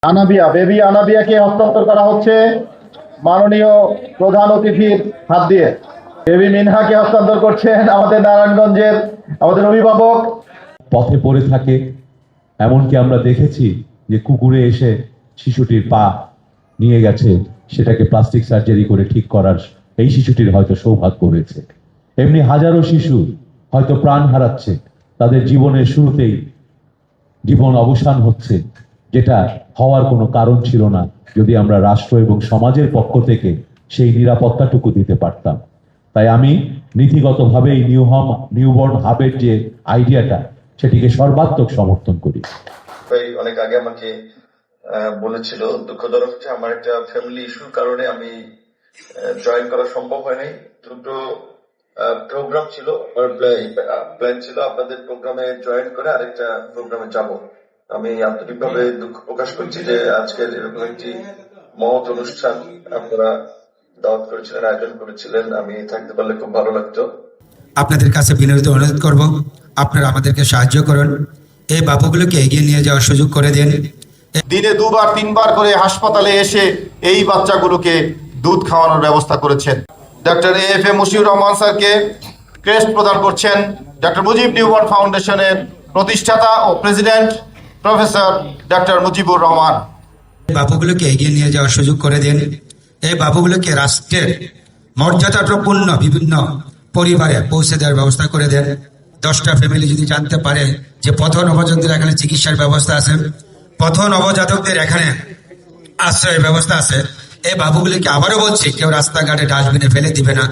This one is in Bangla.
আনাবিয়া বেবি আনাবিয়াকে হস্তান্তর করা হচ্ছে মাননীয় প্রধান অতিথির হাত দিয়ে। বেবি মিনহাকে হস্তান্তর করছেন আমাদের নারায়ণগঞ্জের আমাদের অভিভাবক। পথে পড়ে থাকে, এমনকি আমরা দেখেছি যে কুকুরে এসে শিশুটির পা নিয়ে গেছে, সেটাকে প্লাস্টিক সার্জারি করে ঠিক করার এই শিশুটির হয়তো সৌভাগ্য হয়েছে। এমনি হাজারো শিশু হয়তো প্রাণ হারাচ্ছে, তাদের জীবনের শুরুতেই জীবন অবসান হচ্ছে, যেটা হওয়ার কোনো কারণ ছিল না যদি আমরা রাষ্ট্র এবং সমাজের পক্ষ থেকে সেই নিরাপত্তাটুকু দিতে পারতাম। তাই আমি নীতিগতভাবে এই নিউবর্ন হাবের যে আইডিয়াটা, সেটিকে সর্বাত্মক সমর্থন করি। অনেক আগে আমাকে বলেছিল, দুঃখজনক হচ্ছে আমার একটা ফ্যামিলি ইস্যুর কারণে আমি জয়েন করা সম্ভব হয় নাই। দুটো প্রোগ্রাম ছিল, প্ল্যান ছিল আপনাদের প্রোগ্রামে জয়েন করে আরেকটা প্রোগ্রামে যাব। আমি আন্তরিকভাবে দুঃখ প্রকাশ করছি যে আজকের এরকম একটি মহৎ অনুষ্ঠান আপনারা দাওয়াত করেছিলেন, আয়োজন করেছিলেন। আমি থাকতে পারলে খুব ভালো লাগতো। আপনাদের কাছে বিনীত অনুরোধ করব, আপনারা আমাদেরকে সাহায্য করুন, এই বাবুগুলোকে এগিয়ে নিয়ে যাওয়ার সুযোগ করে দিন। দিনে 2-3 বার করে হাসপাতালে এসে এই বাচ্চাগুলোকে দুধ খাওয়ানোর ব্যবস্থা করেছেন। ডক্টর AFM মশিউর রহমান স্যারকে ক্রেস্ট প্রদান করছেন ডক্টর মুজিব নিউবর্ন ফাউন্ডেশনের প্রতিষ্ঠাতা ও president professor doctor Mujibur Rahman. বাবুগুলোকে এগিয়ে নিয়ে যাওয়ার সুযোগ করে দিন। এই বাবুগুলোকে রাষ্ট্রের মর্যাদাপূর্ণ বিভিন্ন পরিবারে পৌঁছে দেওয়ার ব্যবস্থা করে দেন। 10টা ফ্যামিলি যদি জানতে পারে যে পথ নবজাতকদের এখানে চিকিৎসার ব্যবস্থা আছে, পথ নবজাতকদের এখানে আশ্রয়ের ব্যবস্থা আছে, এই বাবুগুলিকে আবারও বলছি, কেউ রাস্তাঘাটে ডাস্টবিনে ফেলে দিবে না।